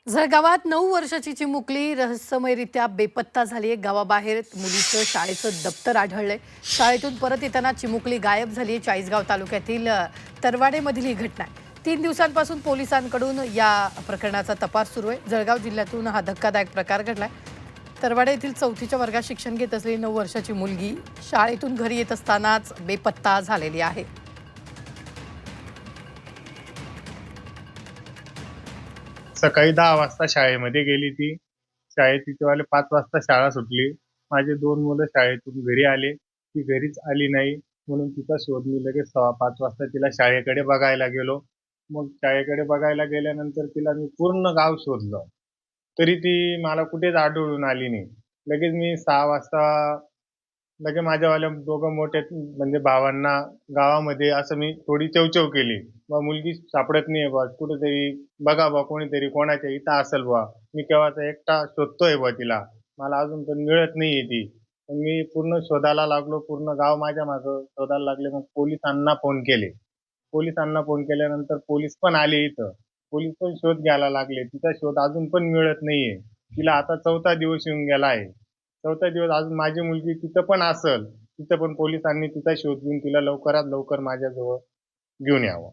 जळगावात 9 वर्षाची चिमुकली रहस्यमयरित्या बेपत्ता झाली आहे। गावाबाहेर मुलीचं शाळेचं दप्तर आढळलंय। शाळेतून परत येताना चिमुकली गायब झाली आहे। चाळीसगाव तालुक्यातील तरवाडेमधील ही घटना आहे। 3 दिवसांपासून पोलिसांकडून या प्रकरणाचा तपास सुरू आहे। जळगाव जिल्ह्यातून हा धक्कादायक प्रकार घडलाय। तरवाडे येथील 4थीच्या वर्गात शिक्षण घेत असलेली 9 वर्षाची मुलगी शाळेतून घरी येत असतानाच बेपत्ता झालेली आहे। सकाळी 10 वाजता शाळेमध्ये गेली ती. शाळेत तिचेवाले 5 वाजता शाळा सुटली. माझे 2 मुलं शाळेतून घरी आले. ती घरीच आली नाही म्हणून तिचा शोध मी लगेच 5:15 वाजता तिला शाळेकडे बघायला गेलो. मग शाळेकडे बघायला गेल्यानंतर तिला मी पूर्ण गाव शोधलं. तरी ती मला कुठेच आढळून आली नाही. लगेच मी 6 वाजता माझ्यावाल्या दोघं मोठ्या म्हणजे भावांना गावामध्ये असं मी थोडी चवचव केली. बा मुलगी सापडत नाहीये बा, कुठेतरी बघा बा कोणीतरी कोणाच्या इथं असेल बा. मी केव्हाचा एकटा शोधतोय बा तिला. मला अजून पण मिळत नाहीये ती. मग मी पूर्ण शोधायला लागलो. पूर्ण गाव माझ्या मागं शोधायला लागले. मग पोलिसांना फोन केले. पोलिसांना फोन केल्यानंतर पोलीस पण आले इथं. पोलीस पण शोध घ्यायला लागले. तिचा शोध अजून पण मिळत नाहीये. तिला आता 4था दिवस येऊन गेला आहे. 4था दिवस अजून माझी मुलगी तिथं पण असेल. तिथं पण पोलिसांनी तिचा शोध घेऊन तिला लवकरात लवकर माझ्याजवळ घेऊन यावं.